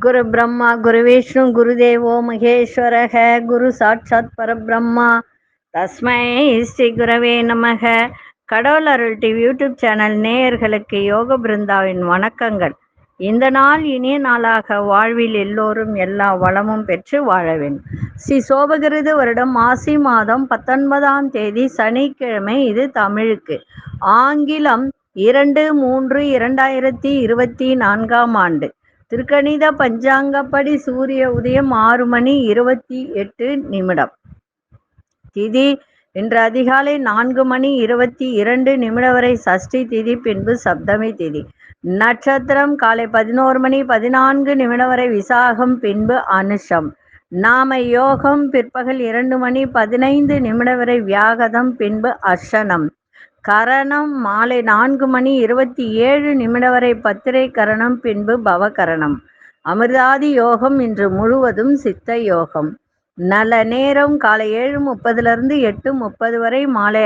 குரு பிரம்மா குரு விஷ்ணு குரு தேவோ மகேஸ்வரக குரு சாட்சாத் பரபிரம்மா தஸ்மை ஸ்ரீ குரவே நமக. கடவுள் அருள் டிவி யூடியூப் சேனல் நேயர்களுக்கு யோக பிருந்தாவின் வணக்கங்கள். இந்த நாள் இனிய நாளாக வாழ்வில் எல்லோரும் எல்லா வளமும் பெற்று வாழ வேண்டும். ஸ்ரீ சோபகிருது வருடம் மாசி மாதம் 19ஆம் தேதி சனிக்கிழமை. இது தமிழுக்கு. ஆங்கிலம் 2/3/2024ஆம் ஆண்டு. திருக்கணித பஞ்சாங்கப்படி சூரிய உதயம் 6:28. திதி இன்று அதிகாலை 4:22 வரை சஷ்டி திதி, பின்பு சப்தமி திதி. நட்சத்திரம் காலை 11:14 வரை விசாகம், பின்பு அனுஷம். நாம யோகம் பிற்பகல் 2:15 வரை வியாகதம், பின்பு அர்ஷனம். கரணம் மாலை 4:27 வரை பத்திரை கரணம், பின்பு பவகரணம். அமிர்தாதி யோகம் இன்று முழுவதும் சித்த யோகம். நல்ல நேரம் காலை 7:30 8:30 வரை, மாலை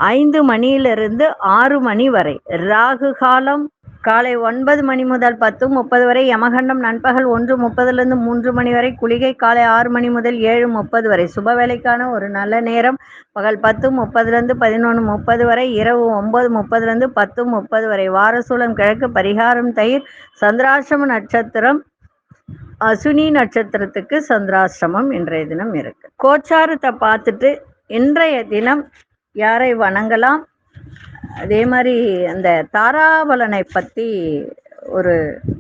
5 மணியிலிருந்து 6 மணி வரை. ராகு காலம் காலை 9 மணி முதல் 10:30 வரை. யமகண்டம் நண்பகல் 1:30 3 மணி வரை. குளிகை காலை 6 மணி முதல் 7:30 வரை. சுப வேலைக்கான ஒரு நல்ல நேரம் பகல் 10:30 11:30 வரை. இரவு 9:30 10:30 வரை. வாரசூலம் கிழக்கு. பரிகாரம் தயிர். சந்திராசிரம நட்சத்திரம் அசுனி நட்சத்திரத்துக்கு சந்திராசிரமம் இன்றைய தினம் இருக்கு. கோச்சாரத்தை பார்த்துட்டு இன்றைய தினம் யாரை வணங்கலாம், அதே மாதிரி அந்த தாராபலனை பத்தி ஒரு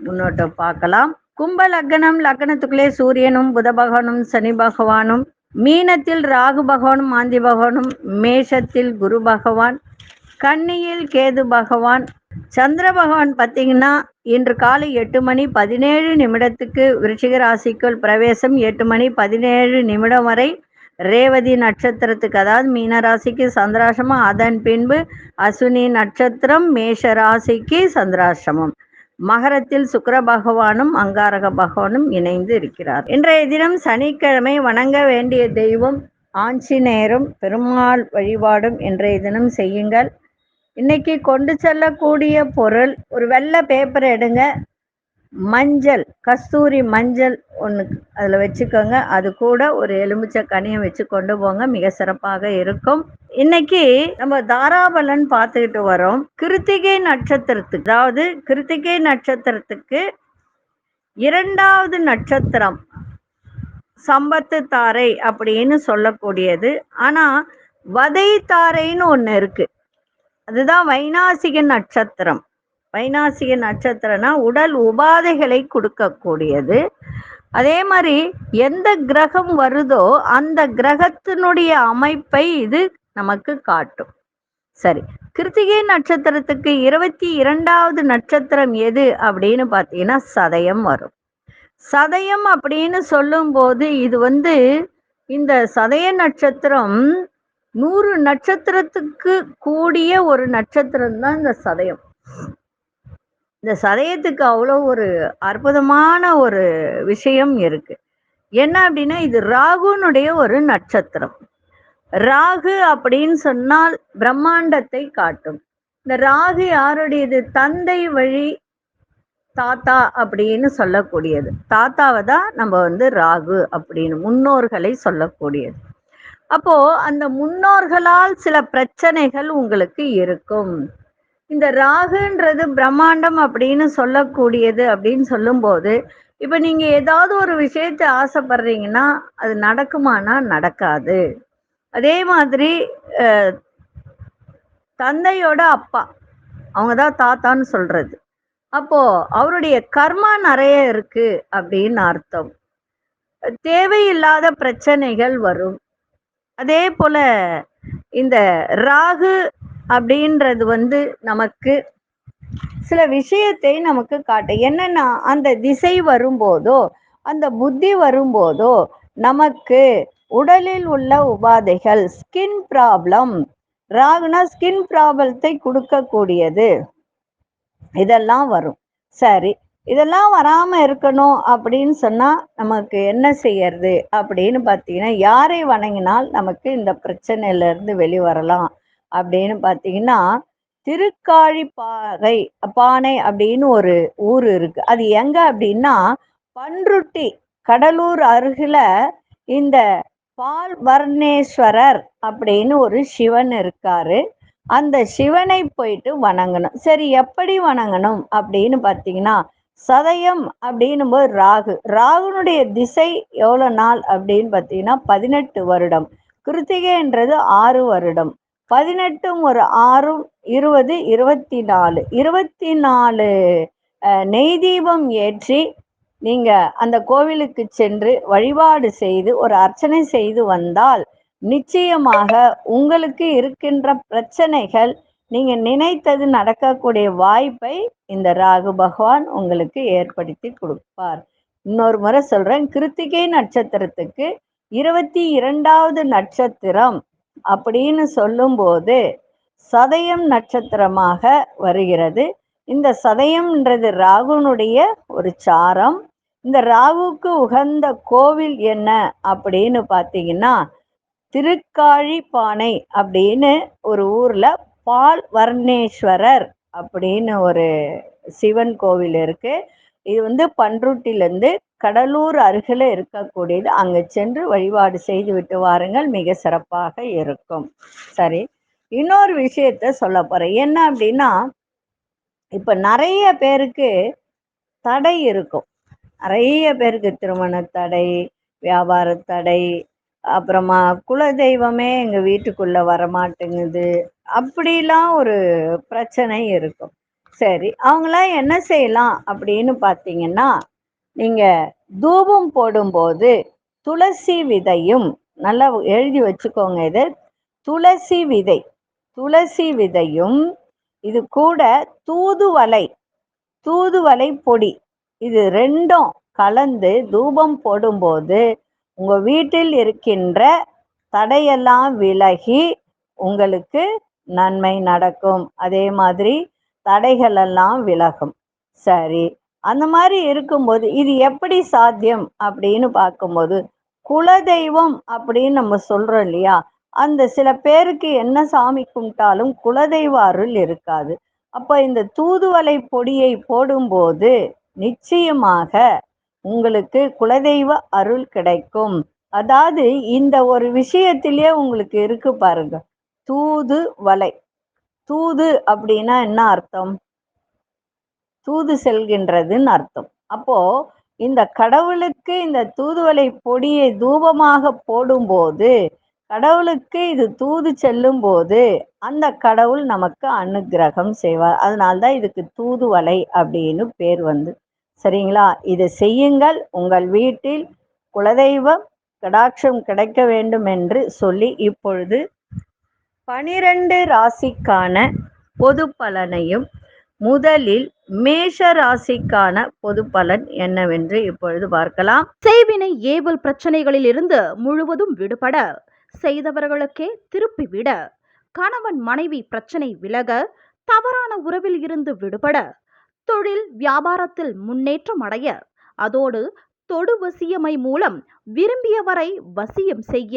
முன்னோட்டம் பார்க்கலாம். கும்ப லக்னம், லக்னத்துக்குள்ளே சூரியனும் புத பகவானும் சனி பகவானும், மீனத்தில் ராகு பகவானும் மாந்தி பகவானும், மேஷத்தில் குரு பகவான், கன்னியில் கேது பகவான். சந்திர பகவான் பார்த்தீங்கன்னா இன்று காலை 8:17 விருச்சிக ராசிக்குள் பிரவேசம். 8:17 வரை ரேவதி நட்சத்திரத்துக்கு, அதாவது மீன ராசிக்கு சந்திராசிரமம். அதன் பின்பு அசுனி நட்சத்திரம், மேஷ ராசிக்கு சந்திராசிரமம். மகரத்தில் சுக்கிர பகவானும் அங்காரக பகவானும் இணைந்து இருக்கிறார். இன்றைய தினம் சனிக்கிழமை. வணங்க வேண்டிய தெய்வம் ஆஞ்சநேயரும் பெருமாள் வழிபாடும் இன்றைய தினம் செய்யுங்கள். இன்னைக்கு கொண்டு செல்லக்கூடிய பொருள், ஒரு வெள்ளை பேப்பர் எடுங்க, மஞ்சள், கஸ்தூரி மஞ்சள் ஒன்று அதில் வச்சுக்கோங்க. அது கூட ஒரு எலுமிச்சை கனியை வச்சு கொண்டு போங்க, மிக சிறப்பாக இருக்கும். இன்னைக்கு நம்ம தாராபலன் பார்த்துக்கிட்டு வரோம். கிருத்திகை நட்சத்திரத்துக்கு, அதாவது கிருத்திகை நட்சத்திரத்துக்கு 2வது நட்சத்திரம் சம்பத்து தாரை அப்படின்னு சொல்லக்கூடியது. ஆனா வதை தாரைன்னு ஒன்று இருக்கு, அதுதான் வைநாசிக நட்சத்திரம். வைநாசிக நட்சத்திரம்னா உடல் உபாதைகளை கொடுக்கக்கூடியது. அதே மாதிரி எந்த கிரகம் வருதோ அந்த கிரகத்தினுடைய அமைப்பை இது நமக்கு காட்டும். சரி, கிருத்திகை நட்சத்திரத்துக்கு 22வது நட்சத்திரம் எது அப்படின்னு பார்த்தீங்கன்னா சதயம் வரும். சதயம் அப்படின்னு சொல்லும் போது இது இந்த சதய நட்சத்திரம் 100 நட்சத்திரத்துக்கு கூடிய ஒரு நட்சத்திரம் தான் இந்த சதயம். இந்த சதயத்துக்கு அவ்வளோ ஒரு அற்புதமான ஒரு விஷயம் இருக்கு. என்ன அப்படின்னா, இது ராகுனுடைய ஒரு நட்சத்திரம். ராகு அப்படின்னு சொன்னால் பிரம்மாண்டத்தை காட்டும். இந்த ராகு யாருடையது? தந்தை வழி தாத்தா அப்படின்னு சொல்லக்கூடியது. தாத்தாவை தான் நம்ம ராகு அப்படின்னு முன்னோர்களை சொல்லக்கூடியது. அப்போ அந்த முன்னோர்களால் சில பிரச்சனைகள் உங்களுக்கு இருக்கும். இந்த ராகுன்றது பிரம்மாண்டம் அப்படின்னு சொல்லக்கூடியது. அப்படின்னு சொல்லும்போது இப்ப நீங்க ஏதாவது ஒரு விஷயத்தை ஆசைப்படுறீங்கன்னா அது நடக்குமானா நடக்காது. அதே மாதிரி தந்தையோட அப்பா, அவங்கதான் தாத்தான்னு சொல்றது. அப்போ அவருடைய கர்மா நிறைய இருக்கு அப்படின்னு அர்த்தம். தேவையில்லாத பிரச்சனைகள் வரும். அதே போல இந்த ராகு அப்படின்றது நமக்கு சில விஷயத்தை நமக்கு காட்டும். என்னன்னா, அந்த திசை வரும்போதோ அந்த புத்தி வரும்போதோ நமக்கு உடலில் உள்ள உபாதைகள், ஸ்கின் ப்ராப்ளம், ராகுனா ஸ்கின் ப்ராப்ளத்தை கொடுக்கக்கூடியது, இதெல்லாம் வரும். சரி, இதெல்லாம் வராம இருக்கணும் அப்படின்னு சொன்னா நமக்கு என்ன செய்யறது அப்படின்னு பார்த்தீங்கன்னா, யாரை வணங்கினால் நமக்கு இந்த பிரச்சனையில இருந்து வெளிவரலாம் அப்படின்னு பார்த்தீங்கன்னா, திருக்காழிப்பாறை பானை அப்படின்னு ஒரு ஊர் இருக்கு. அது எங்க அப்படின்னா பன்ருட்டி, கடலூர் அருகில இந்த பால்வர்ணேஸ்வரர் அப்படின்னு ஒரு சிவன் இருக்காரு. அந்த சிவனை போயிட்டு வணங்கணும். சரி, எப்படி வணங்கணும் அப்படின்னு பார்த்தீங்கன்னா, சதயம் அப்படின்னும் போது ராகுனுடைய திசை எவ்வளவு நாள் அப்படின்னு பார்த்தீங்கன்னா 18 வருடம். கிருத்திகைன்றது 6 வருடம். 18ம் ஒரு 6ம் 20, 24. 24 நெய் தீபம் ஏற்றி நீங்க அந்த கோவிலுக்கு சென்று வழிபாடு செய்து ஒரு அர்ச்சனை செய்து வந்தால் நிச்சயமாக உங்களுக்கு இருக்கின்ற பிரச்சனைகள், நீங்க நினைத்தது நடக்கக்கூடிய வாய்ப்பை இந்த ராகு பகவான் உங்களுக்கு ஏற்படுத்தி கொடுப்பார். இன்னொரு முறை சொல்றேன், கிருத்திகை நட்சத்திரத்துக்கு 22வது நட்சத்திரம் அப்படின்னு சொல்லும்போது சதயம் நட்சத்திரமாக வருகிறது. இந்த சதயம்ன்றது ராகுனுடைய ஒரு சாரம். இந்த ராகுக்கு உகந்த கோவில் என்ன அப்படின்னு பார்த்தீங்கன்னா திருக்காழிப்பானை அப்படின்னு ஒரு ஊர்ல பால்வர்ணேஸ்வரர் அப்படின்னு ஒரு சிவன் கோவில் இருக்கு. இது பன்ருட்டிலிருந்து கடலூர் அருகில இருக்கக்கூடியது. அங்க சென்று வழிபாடு செய்து விட்டு வாருங்கள், மிக சிறப்பாக இருக்கும். சரி, இன்னொரு விஷயத்த சொல்ல போறேன். என்ன அப்படின்னா, இப்ப நிறைய பேருக்கு தடை இருக்கும். நிறைய பேருக்கு திருமண தடை, வியாபார தடை, அப்புறமா குலதெய்வமே எங்க வீட்டுக்குள்ள வரமாட்டேங்குது, அப்படிலாம் ஒரு பிரச்சனை இருக்கும். சரி, அவங்களாம் என்ன செய்யலாம் அப்படின்னு பார்த்தீங்கன்னா, நீங்க தூபம் போடும்போது துளசி விதையும், நல்லா எழுதி வச்சுக்கோங்க, இது துளசி விதை, துளசி விதையும் இது கூட தூதுவளை, தூதுவளை பொடி, இது ரெண்டும் கலந்து தூபம் போடும்போது உங்க வீட்டில் இருக்கின்ற தடையெல்லாம் விலகி உங்களுக்கு நன்மை நடக்கும். அதே மாதிரி தடைகள் எல்லாம் விலகும். சரி, அந்த மாதிரி இருக்கும்போது இது எப்படி சாத்தியம் அப்படின்னு பார்க்கும்போது, குலதெய்வம் அப்படின்னு நம்ம சொல்றோம் இல்லையா, அந்த சில பேருக்கு என்ன சாமி கும்பிட்டாலும் குலதெய்வ அருள் இருக்காது. அப்ப இந்த தூதுவளை பொடியை போடும்போது நிச்சயமாக உங்களுக்கு குலதெய்வ அருள் கிடைக்கும். அதாவது இந்த ஒரு விஷயத்திலேயே உங்களுக்கு இருக்கு பாருங்க, தூது வலை. தூது அப்படின்னா என்ன அர்த்தம்? தூது செல்கின்றதுன்னு அர்த்தம். அப்போ இந்த கடவுளுக்கு இந்த தூதுவளை பொடியை தூபமாக போடும்போது, கடவுளுக்கு இது தூது செல்லும் போது அந்த கடவுள் நமக்கு அனுக்கிரகம் செய்வார். அதனால்தான் இதுக்கு தூதுவளை அப்படின்னு பேர் சரிங்களா? இதை செய்யுங்கள். உங்கள் வீட்டில் குலதெய்வம் கடாட்சம் கிடைக்க வேண்டும் என்று சொல்லி இப்பொழுது 12 ராசிக்கான பொது பலனையும், முதலில் மேஷ ராசிக்கான பொது பலன் என்னவென்று இப்பொழுது பார்க்கலாம். செய்வினை ஏவல் பிரச்சனைகளில் இருந்து முழுவதும் விடுபட, செய்தவர்களுக்கே திருப்பிவிட, கணவன் மனைவி பிரச்சனை விலக, தவறான உறவில் இருந்து விடுபட, தொழில் வியாபாரத்தில் முன்னேற்றம் அடைய, அதோடு தொடு வசியமை மூலம் விரும்பியவரை வசியம் செய்ய,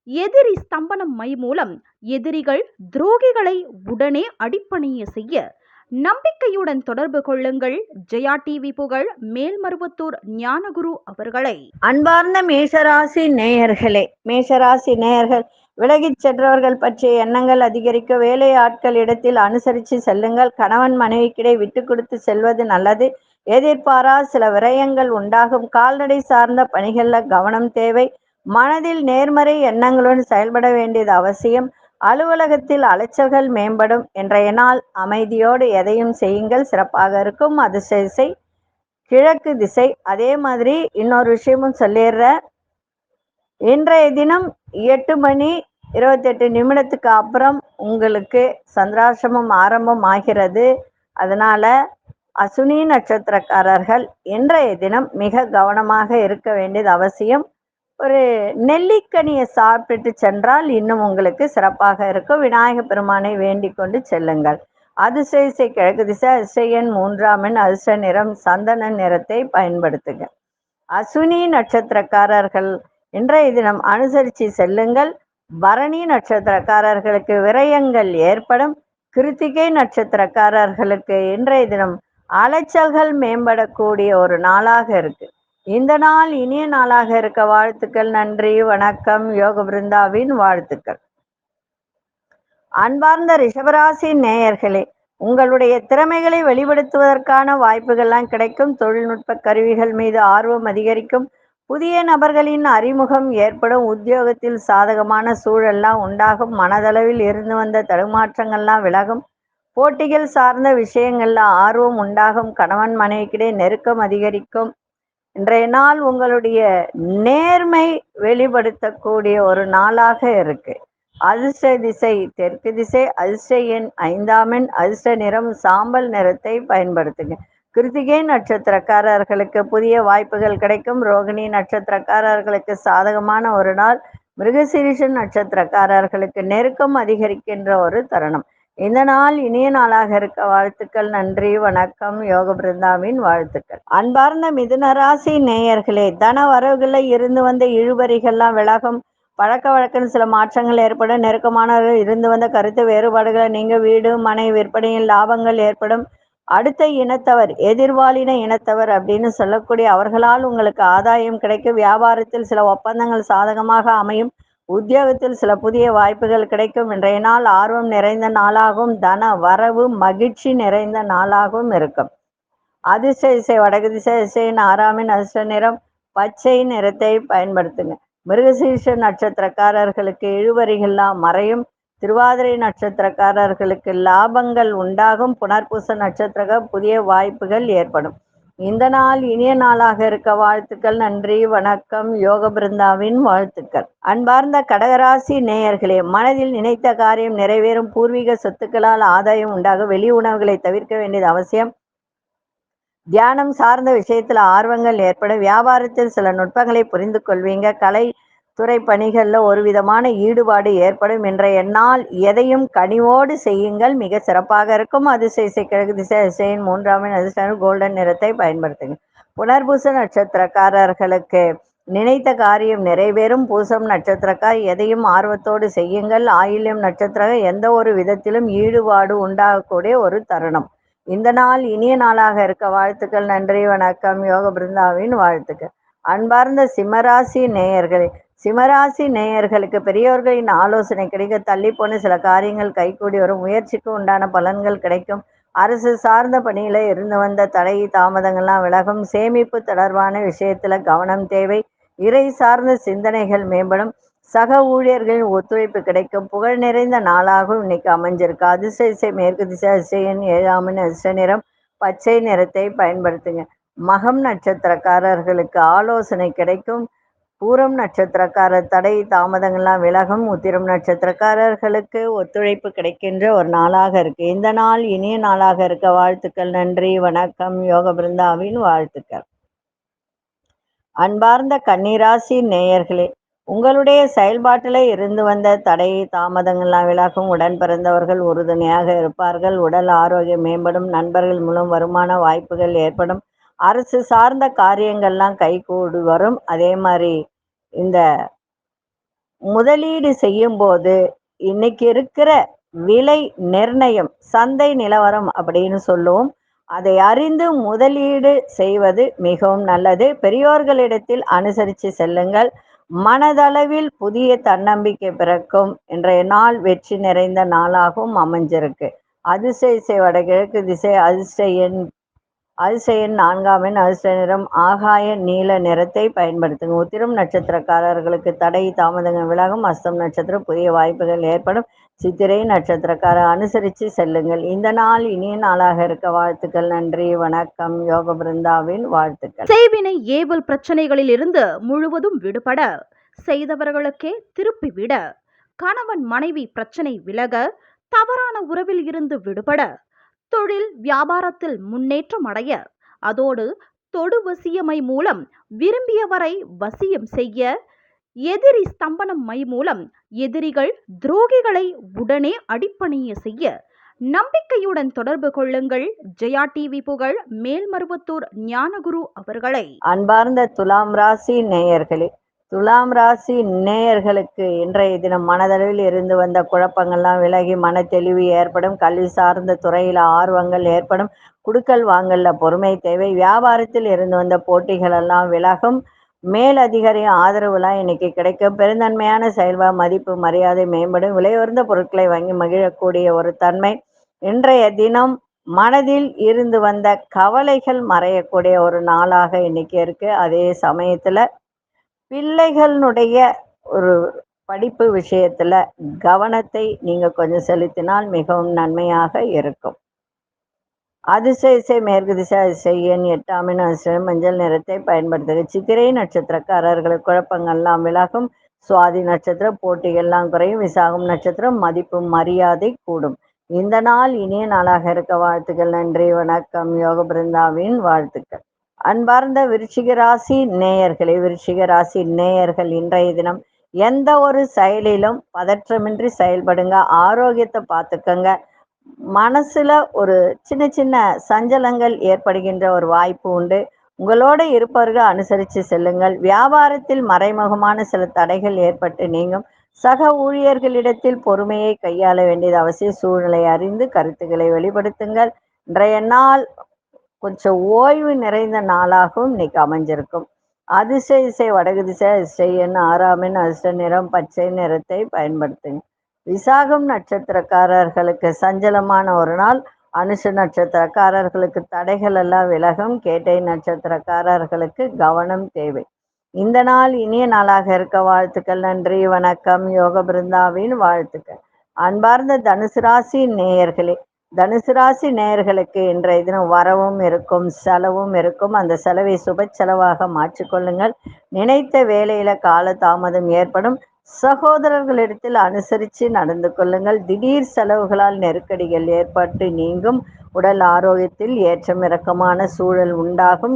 எதிரி ஸ்தம்பனம் மை மூலம் எதிரிகள் துரோகிகளை உடனே அடிப்பணிய செய்ய, நம்பிக்கையுடன் தொடர்பு கொள்ளுங்கள். ஜெயா டிவி புகழ் மேல்மருவத்தூர் ஞானகுரு அவர்களை. அன்பார்ந்த மேஷராசி நேயர்களே, மேஷராசி நேயர்கள், விலகிச் சென்றவர்கள் பற்றிய எண்ணங்கள் அதிகரிக்க, வேலை ஆட்கள் இடத்தில் அனுசரித்து செல்லுங்கள். கணவன் மனைவிக்கிடை விட்டு கொடுத்து செல்வது நல்லது. எதிர்பாரா சில விரயங்கள் உண்டாகும். கால்நடை சார்ந்த பணிகளில் கவனம் தேவை. மனதில் நேர்மறை எண்ணங்களுடன் செயல்பட வேண்டியது அவசியம். அலுவலகத்தில் அலைச்சல்கள் மேம்படும். இன்றைய நாள் அமைதியோடு எதையும் செய்யுங்கள், சிறப்பாக இருக்கும். அதிர்ஷ்ட திசை கிழக்கு திசை. அதே மாதிரி இன்னொரு விஷயமும் சொல்லிடுறேன். இன்றைய தினம் 8:28 அப்புறம் உங்களுக்கு சந்திராசிரமம் ஆரம்பம் ஆகிறது. அதனால அசுனி நட்சத்திரக்காரர்கள் இன்றைய தினம் மிக கவனமாக இருக்க வேண்டியது அவசியம். ஒரு நெல்லிக்கனியை சாப்பிட்டுட்டு சென்றால் இன்னும் உங்களுக்கு சிறப்பாக இருக்கும். விநாயக பெருமானை வேண்டிக் கொண்டு செல்லுங்கள். அதிர்ஷ்ட திசை கிழக்கு திசை. அதிர்ஷ்ட எண் 3ஆம் எண். அதிர்ஷ்ட நிறம் சந்தன நிறத்தை பயன்படுத்துங்க. அசுனி நட்சத்திரக்காரர்கள் இன்றைய தினம் அனுசரித்து செல்லுங்கள். பரணி நட்சத்திரக்காரர்களுக்கு விரயங்கள் ஏற்படும். கிருத்திகை நட்சத்திரக்காரர்களுக்கு இன்றைய தினம் அலைச்சல்கள் மேம்படக்கூடிய ஒரு நாளாக இருக்கு. இந்த நாள் இனிய நாளாக இருக்க வாழ்த்துக்கள். நன்றி, வணக்கம். யோக பிருந்தாவின் வாழ்த்துக்கள். அன்பார்ந்த ரிஷபராசி நேயர்களே, உங்களுடைய திறமைகளை வெளிப்படுத்துவதற்கான வாய்ப்புகள்லாம் கிடைக்கும். தொழில்நுட்ப கருவிகள் மீது ஆர்வம் அதிகரிக்கும். புதிய நபர்களின் அறிமுகம் ஏற்படும். உத்தியோகத்தில் சாதகமான சூழல்லாம் உண்டாகும். மனதளவில் இருந்து வந்த தடுமாற்றங்கள்லாம் விலகும். போட்டிகள் சார்ந்த விஷயங்கள்ல ஆர்வம் உண்டாகும். கணவன் மனைவிக்கிடையே நெருக்கம் அதிகரிக்கும். இன்றைய நாள் உங்களுடைய நேர்மை வெளிப்படுத்தக்கூடிய ஒரு நாளாக இருக்கு. அதிர்ஷ்ட திசை தெற்கு திசை. அதிர்ஷ்ட எண் 5ஆம் எண். அதிர்ஷ்ட நிறம் சாம்பல் நிறத்தை பயன்படுத்துங்க. கிருத்திகை நட்சத்திரக்காரர்களுக்கு புதிய வாய்ப்புகள் கிடைக்கும். ரோகிணி நட்சத்திரக்காரர்களுக்கு சாதகமான ஒரு நாள். மிருகசீரிஷம் நட்சத்திரக்காரர்களுக்கு நெருக்கம் அதிகரிக்கின்ற ஒரு தருணம். இந்த நாள் இனிய நாளாக இருக்க வாழ்த்துக்கள். நன்றி, வணக்கம். யோக பிருந்தாவின் வாழ்த்துக்கள். அன்பார்ந்த மிதுன ராசி நேயர்களே, தன வரவுகளை இருந்து வந்த இழுபறிகள்லாம் விலகும். பழக்க வழக்கில் சில மாற்றங்கள் ஏற்படும். நெருக்கமானவர்கள் இருந்து வந்த கருத்து வேறுபாடுகளை நீங்க வீடு மனை விற்பனையில் லாபங்கள் ஏற்படும். அடுத்த இனத்தவர், எதிர்வாலின இனத்தவர் அப்படின்னு சொல்லக்கூடிய அவர்களால் உங்களுக்கு ஆதாயம் கிடைக்கும். வியாபாரத்தில் சில ஒப்பந்தங்கள் சாதகமாக அமையும். உத்தியோகத்தில் சில புதிய வாய்ப்புகள் கிடைக்கும். இன்றைய நாள் ஆர்வம் நிறைந்த நாளாகவும் தன வரவு மகிழ்ச்சி நிறைந்த நாளாகவும் இருக்கும். அதிர்ஷ்ட திசை வடக்கு திசை. திசையின் 6ஆம் எண். அதிர்ஷ்ட நிறம் பச்சை நிறத்தை பயன்படுத்துங்க. மிருகசீரிஷ நட்சத்திரக்காரர்களுக்கு இழுவறிகள்லாம் மறையும். திருவாதிரை நட்சத்திரக்காரர்களுக்கு லாபங்கள் உண்டாகும். புனர்பூச நட்சத்திர புதிய வாய்ப்புகள் ஏற்படும். இந்த நாள் இனிய நாளாக இருக்க வாழ்த்துக்கள். நன்றி, வணக்கம். யோக பிருந்தாவின் வாழ்த்துக்கள். அன்பார்ந்த கடகராசி நேயர்களே, மனதில் நினைத்த காரியம் நிறைவேறும். பூர்வீக சொத்துக்களால் ஆதாயம் உண்டாகும். வெளி உணவுகளை தவிர்க்க வேண்டியது அவசியம். தியானம் சார்ந்த விஷயத்துல ஆர்வங்கள் ஏற்படும். வியாபாரத்தில் சில நுட்பங்களை புரிந்து கொள்வீங்க. கலைத்துறை பணிகள்ல ஒரு விதமான ஈடுபாடு ஏற்படும். இன்றைய நாள் எதையும் கனிவோடு செய்யுங்கள், மிக சிறப்பாக இருக்கும். அதிசய கிழக்கு திசை. அதிசயின் 3ஆம் எண். அதிர்ஷ்ட கோல்டன் நிறத்தை பயன்படுத்துங்க. புனர்பூச நட்சத்திரக்காரர்களுக்கு நினைத்த காரியம் நிறைவேறும். பூசம் நட்சத்திரக்கார் எதையும் ஆர்வத்தோடு செய்யுங்கள். ஆயில்யம் நட்சத்திரம் எந்த ஒரு விதத்திலும் ஈடுபாடு உண்டாகக்கூடிய ஒரு தருணம். இந்த நாள் இனிய நாளாக இருக்க வாழ்த்துக்கள். நன்றி, வணக்கம். யோக பிருந்தாவின் வாழ்த்துக்கள். அன்பார்ந்த சிம்மராசி நேயர்களே, சிம்மராசி நேயர்களுக்கு பெரியோர்களின் ஆலோசனை கிடைக்க. தள்ளி போன சில காரியங்கள் கைகூடி வரும். முயற்சிக்கு உண்டான பலன்கள் கிடைக்கும். அரசு சார்ந்த பணியில இருந்து வந்த தடை தாமதங்கள்லாம் விலகும். சேமிப்பு தொடர்பான விஷயத்துல கவனம் தேவை. இறை சார்ந்த சிந்தனைகள் மேம்படும். சக ஊழியர்களின் ஒத்துழைப்பு கிடைக்கும். புகழ் நிறைந்த நாளாகவும் இன்னைக்கு அமைஞ்சிருக்கு. அதிர்ஷ்ட திசை மேற்கு திசை. அதிர்ஷ்டன் 7ஆம் எண். அதிர்ஷ்ட நிறம் பச்சை நிறத்தை பயன்படுத்துங்க. மகம் நட்சத்திரக்காரர்களுக்கு ஆலோசனை கிடைக்கும். பூரம் நட்சத்திரக்காரர் தடை தாமதங்கள்லாம் விலகும். உத்திரம் நட்சத்திரக்காரர்களுக்கு ஒத்துழைப்பு கிடைக்கின்ற ஒரு நாளாக இருக்கு. இந்த நாள் இனிய நாளாக இருக்க வாழ்த்துக்கள். நன்றி, வணக்கம். யோக பிருந்தாவின் வாழ்த்துக்கள். அன்பார்ந்த கன்னிராசி நேயர்களே, உங்களுடைய செயல்பாட்டில் இருந்து வந்த தடை தாமதங்கள்லாம் விலகும். உடன் பிறந்தவர்கள் உறுதுணையாக இருப்பார்கள். உடல் ஆரோக்கியம் மேம்படும். நண்பர்கள் மூலம் வருமான வாய்ப்புகள் ஏற்படும். அரசு சார்ந்த காரியங்கள்லாம் கைகூடி வரும். அதே மாதிரி இந்த முதலீடு செய்யும் போது இன்னைக்கு இருக்கிற விலை நிர்ணயம், சந்தை நிலவரம் அப்படின்னு சொல்லுவோம், அதை அறிந்து முதலீடு செய்வது மிகவும் நல்லது. பெரியோர்களிடத்தில் அனுசரித்து செல்லுங்கள். மனதளவில் புதிய தன்னம்பிக்கை பிறக்கும். இன்றைய நாள் வெற்றி நிறைந்த நாளாகவும் அமைஞ்சிருக்கு. அதிர்ஷ்ட திசை வடகிழக்கு திசை. அதிர்ஷ்ட எண் 4ஆம் எண். அதிர்ஷ்ட நிறம் ஆகாய நீல நிறத்தை பயன்படுத்துங்க. உத்திரம் நட்சத்திரக்காரர்களுக்கு தடை தாமதங்கள் விலகும். அஸ்தம் நட்சத்திரம் புதிய வாய்ப்புகள் ஏற்படும். சித்திரை நட்சத்திரக்காரர் அனுசரித்து செல்லுங்கள். இந்த நாள் இனிய நாளாக இருக்க வாழ்த்துக்கள். நன்றி, வணக்கம். யோக பிருந்தாவின் வாழ்த்துக்கள். செய்வினை ஏவல் பிரச்சனைகளில் இருந்து முழுவதும் விடுபட, செய்தவர்களுக்கே திருப்பி விட, கணவன் மனைவி பிரச்சனை விலக, தவறான உறவில் இருந்து விடுபட, தொழில் வியாபாரத்தில் முன்னேற்றம் அடைய, அதோடு தொடு வசியமை மூலம் விரும்பியவரை வசியம் செய்ய, எதிரி ஸ்தம்பனம் மை மூலம் எதிரிகள் துரோகிகளை உடனே அடிப்பணிய செய்ய நம்பிக்கையுடன் தொடர்பு கொள்ளுங்கள். ஜெயா டிவி புகழ் மேல்மருவத்தூர் ஞானகுரு அவர்களை. அன்பார்ந்த துலாம் ராசி நேயர்களே, துலாம் ராசி நேயர்களுக்கு இன்றைய தினம் மனதளவில் இருந்து வந்த குழப்பங்கள்லாம் விலகி மன தெளிவு ஏற்படும். கல்வி சார்ந்த துறையில் ஆர்வங்கள் ஏற்படும். குடுக்கல் வாங்கல்ல பொறுமை தேவை. வியாபாரத்தில் இருந்து வந்த போட்டிகள் எல்லாம் விலகும். மேலதிகாரி ஆதரவுலாம் இன்னைக்கு கிடைக்கும். பெருந்தன்மையான செயல்பாடு மதிப்பு மரியாதை மேம்படும். விலையுயர்ந்த பொருட்களை வாங்கி மகிழக்கூடிய ஒரு தன்மை. இன்றைய தினம் மனதில் இருந்து வந்த கவலைகள் மறையக்கூடிய ஒரு நாளாக இன்னைக்கு இருக்கு. அதே சமயத்துல பிள்ளைகளுடைய ஒரு படிப்பு விஷயத்துல கவனத்தை நீங்க கொஞ்சம் செலுத்தினால் மிகவும் நன்மையாக இருக்கும். அதிசய மேற்கு திசை அதிசய எண் 8 அதிசயம் மஞ்சள் நிறத்தை பயன்படுத்துக. சித்திரை நட்சத்திரக்காரர்களுக்கு குழப்பங்கள்லாம் விலகும். சுவாதி நட்சத்திர போட்டிகள்லாம் குறையும். விசாகம் நட்சத்திரம் மதிப்பு மரியாதை கூடும். இந்த நாள் இனிய நாளாக இருக்க வாழ்த்துக்கள். நன்றி, வணக்கம். யோக பிருந்தாவின் வாழ்த்துக்கள். அன்பார்ந்த விருச்சிக ராசி நேயர்கள் இன்றைய தினம் எந்த ஒரு செயலிலும் பதற்றமின்றி செயல்படுங்க. ஆரோக்கியத்தை பார்த்துக்கங்க. மனசுல ஒரு சின்ன சின்ன சஞ்சலங்கள் ஏற்படுகின்ற ஒரு வாய்ப்பு உண்டு. உங்களோட இருப்பவர்கள் அனுசரித்து செல்லுங்கள். வியாபாரத்தில் மறைமுகமான சில தடைகள் ஏற்பட்டு நீங்கும். சக ஊழியர்களிடத்தில் பொறுமையை கையாள வேண்டியது அவசிய. சூழ்நிலை அறிந்து கருத்துக்களை வெளிப்படுத்துங்கள். இன்றைய நாள் கொஞ்சம் ஓய்வு நிறைந்த நாளாகவும் இன்னைக்கு அமைஞ்சிருக்கும். அதிசய இசை வடகு திசை அதிசய எண் 6 அதிர்ஷ்ட நிறம் பச்சை நிறத்தை பயன்படுத்துங்க. விசாகம் நட்சத்திரக்காரர்களுக்கு சஞ்சலமான ஒரு நாள். அனுஷ நட்சத்திரக்காரர்களுக்கு தடைகள் எல்லாம் விலகும். கேட்டை நட்சத்திரக்காரர்களுக்கு கவனம் தேவை. இந்த நாள் இனிய நாளாக இருக்க வாழ்த்துக்கள். நன்றி, வணக்கம். யோக பிருந்தாவின் வாழ்த்துக்கள். அன்பார்ந்த தனுசு ராசி நேயர்களுக்கு இன்றைய தினம் வரவும் இருக்கும், செலவும் இருக்கும். அந்த செலவை சுப செலவாக மாற்றிக்கொள்ளுங்கள். நினைத்த வேலையில கால தாமதம் ஏற்படும். சகோதரர்களிடத்தில் அனுசரித்து நடந்து கொள்ளுங்கள். திடீர் செலவுகளால் நெருக்கடிகள் ஏற்பட்டு நீங்கும். உடல் ஆரோக்கியத்தில் ஏற்றம் இறக்கமான சூழல் உண்டாகும்.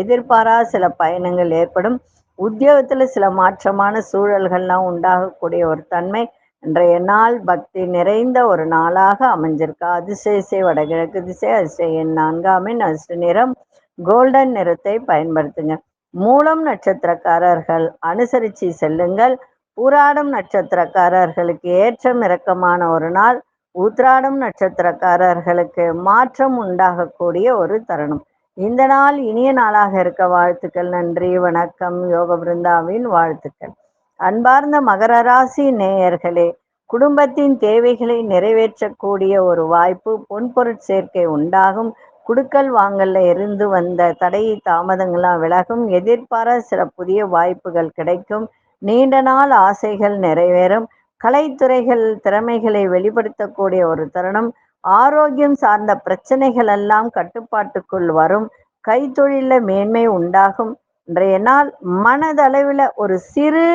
எதிர்பாராத சில பயணங்கள் ஏற்படும். உத்தியோகத்தில் சில மாற்றமான சூழல்கள்லாம் உண்டாகக்கூடிய ஒரு தன்மை. இன்றைய நாள் பக்தி நிறைந்த ஒரு நாளாக அமைஞ்சிருக்கு. அதிசய வடகிழக்கு திசை அதிசய எண் 4 அதிர்ஷ்ட நிறம் கோல்டன் நிறத்தை பயன்படுத்துங்க. மூலம் நட்சத்திரக்காரர்கள் அனுசரித்து செல்லுங்கள். பூராடம் நட்சத்திரக்காரர்களுக்கு ஏற்றம் இறக்கமான ஒரு நாள். உத்ராடம் நட்சத்திரக்காரர்களுக்கு மாற்றம் உண்டாகக்கூடிய ஒரு தருணம். இந்த நாள் இனிய நாளாக இருக்க வாழ்த்துக்கள். நன்றி, வணக்கம். யோக பிருந்தாவின் வாழ்த்துக்கள். அன்பார்ந்த மகர ராசி நேயர்களே, குடும்பத்தின் தேவைகளை நிறைவேற்றக்கூடிய ஒரு வாய்ப்பு. பொன்பொருட் சேர்க்கை உண்டாகும். குடுக்கல் வாங்கல்ல இருந்து வந்த தடை தாமதங்களாம் விலகும். எதிர்பாராத சில புதிய வாய்ப்புகள் கிடைக்கும். நீண்ட நாள் ஆசைகள் நிறைவேறும். கலைத்துறைகள் திறமைகளை வெளிப்படுத்தக்கூடிய ஒரு தருணம். ஆரோக்கியம் சார்ந்த பிரச்சனைகள் எல்லாம் கட்டுப்பாட்டுக்குள் வரும். கைத்தொழில மேன்மை உண்டாகும். இன்றைய நாள் மனதளவில் ஒரு சிறு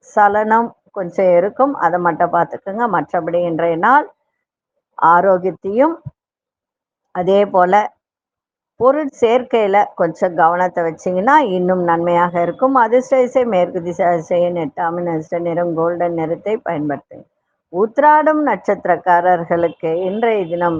சலனம் கொஞ்சம் இருக்கும். அதை மட்டும் பார்த்துக்கோங்க. மற்றபடி இன்றைய நாள் ஆரோக்கியத்தையும் அதே போல பொருள் சேர்க்கையில கொஞ்சம் கவனத்தை வச்சிங்கன்னா இன்னும் நன்மையாக இருக்கும். அதிர்ஷ்ட திசை மேற்கு திசை அதிசய 8 அதிர்ஷ்ட நிறம் கோல்டன் நிறத்தை பயன்படுத்துங்க. உத்ராடம் நட்சத்திரக்காரர்களுக்கு இன்றைய தினம்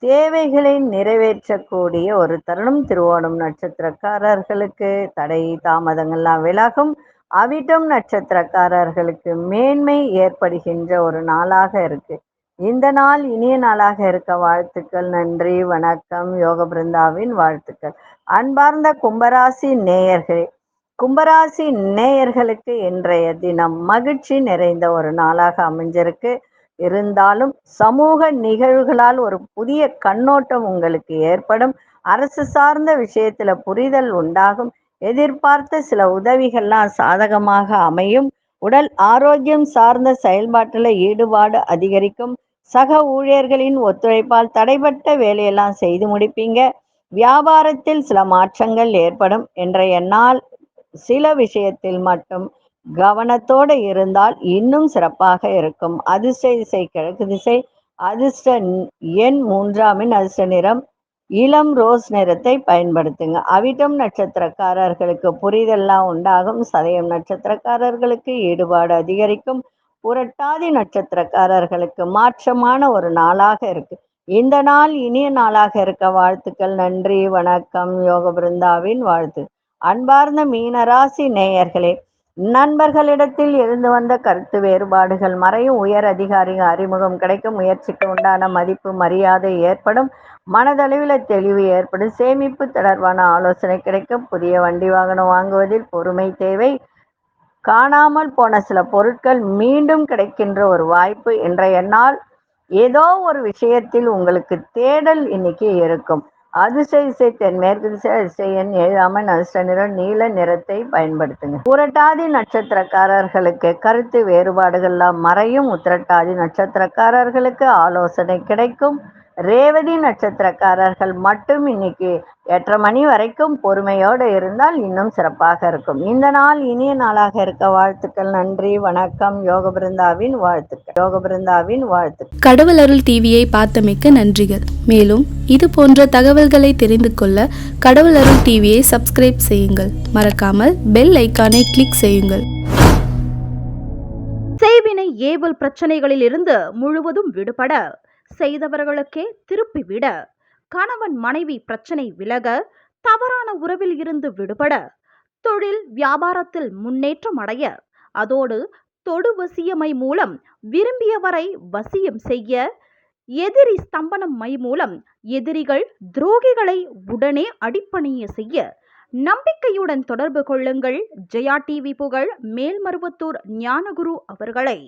தேவைகளை நிறைவேற்றக்கூடிய ஒரு தருணம். திருவோணம் நட்சத்திரக்காரர்களுக்கு தடை தாமதங்கள்லாம் விலகும். அவிட்டம் நட்சத்திரக்காரர்களுக்கு மேன்மை ஏற்படுகின்ற ஒரு நாளாக இருக்கு. இந்த நாள் இனிய நாளாக இருக்க வாழ்த்துக்கள். நன்றி, வணக்கம். யோக பிருந்தாவின் வாழ்த்துக்கள். அன்பார்ந்த கும்பராசி நேயர்களுக்கு இன்றைய தினம் மகிழ்ச்சி நிறைந்த ஒரு நாளாக அமைஞ்சிருக்கு. இருந்தாலும் சமூக நிகழ்வுகளால் ஒரு புதிய கண்ணோட்டம் உங்களுக்கு ஏற்படும். அரசு சார்ந்த விஷயத்துல புரிதல் உண்டாகும். எதிர்பார்த்த சில உதவிகள்லாம் சாதகமாக அமையும். உடல் ஆரோக்கியம் சார்ந்த செயல்பாட்டில் ஈடுபாடு அதிகரிக்கும். சக ஊழியர்களின் ஒத்துழைப்பால் தடைப்பட்ட வேலையெல்லாம் செய்து முடிப்பீங்க. வியாபாரத்தில் சில மாற்றங்கள் ஏற்படும். இன்றைய நாள் சில விஷயத்தில் மட்டும் கவனத்தோடு இருந்தால் இன்னும் சிறப்பாக இருக்கும். அதிர்ஷ்ட திசை கிழக்கு திசை அதிர்ஷ்ட எண் 3 அதிர்ஷ்ட நிறம் இளம் ரோஸ் நிறத்தை பயன்படுத்துங்க. அவிட்டம் நட்சத்திரக்காரர்களுக்கு புரிதெல்லாம் உண்டாகும். சதயம் நட்சத்திரக்காரர்களுக்கு ஈடுபாடு அதிகரிக்கும். புரட்டாதி நட்சத்திரக்காரர்களுக்கு மாற்றமான ஒரு நாளாக இருக்கு. இந்த நாள் இனிய நாளாக இருக்க வாழ்த்துக்கள். நன்றி, வணக்கம். யோக பிருந்தாவின் வாழ்த்து. அன்பார்ந்த மீனராசி நேயர்களே, நண்பர்களிடத்தில் இருந்து வந்த கருத்து வேறுபாடுகள் மறையும். உயர் அதிகாரி அறிமுகம் கிடைக்கும். முயற்சிக்கு உண்டான மதிப்பு மரியாதை ஏற்படும். மனதளவில் தெளிவு ஏற்படும். சேமிப்பு தொடர்பான ஆலோசனை கிடைக்கும். புதிய வண்டி வாகனம் வாங்குவதில் பொறுமை தேவை. காணாமல் போன சில பொருட்கள் மீண்டும் கிடைக்கின்ற ஒரு வாய்ப்பு. இன்றைய நாள் ஏதோ ஒரு விஷயத்தில் உங்களுக்கு தேடல் இன்னைக்கு இருக்கும். அதிர்ஷ்ட திசை தென்மேற்கு திசை. அதிர்ஷ்ட எண் 7. அதிர்ஷ்ட நிறம் நீல நிறத்தை பயன்படுத்துங்க. புரட்டாதி நட்சத்திரக்காரர்களுக்கு கருத்து வேறுபாடுகள்லாம் மறையும். உத்திரட்டாதி நட்சத்திரக்காரர்களுக்கு ஆலோசனை கிடைக்கும். ரேவதி நட்சத்திரக்காரர்கள் மட்டும் இன்னைக்கு 8:30 மணி வரைக்கும் பொறுமையோடு இருந்தால் இன்னும் சிறப்பாக இருக்கும். இந்த நாள் இனிய நாளாக இருக்க வாழ்த்துக்கள். நன்றி, வணக்கம். யோக பிருந்தாவின் வாழ்த்துக்கள். கடவுள் அருள் டிவியை பார்த்தமைக்கு நன்றிகள். மேலும் இது போன்ற தகவல்களை தெரிந்து கொள்ள கடவுள் அருள் டிவியை சப்ஸ்கிரைப் செய்யுங்கள். மறக்காமல் பெல் ஐக்கானை கிளிக் செய்யுங்கள். செய்வினை ஏவல் பிரச்சனைகளில் இருந்து முழுவதும் விடுபட, செய்தவர்களுக்கே திருப்பிவிட, கணவன் மனைவி பிரச்சனை விலக, தவறான உறவில் இருந்து விடுபட, தொழில் வியாபாரத்தில் முன்னேற்றம் அடைய, அதோடு தொடு வசியமை மூலம் விரும்பியவரை வசியம் செய்ய, எதிரி ஸ்தம்பனம் மை மூலம் எதிரிகள் துரோகிகளை உடனே அடிப்பணிய செய்ய நம்பிக்கையுடன் தொடர்பு கொள்ளுங்கள். ஜெயா டிவி புகழ் மேல்மருவத்தூர் ஞானகுரு அவர்களை.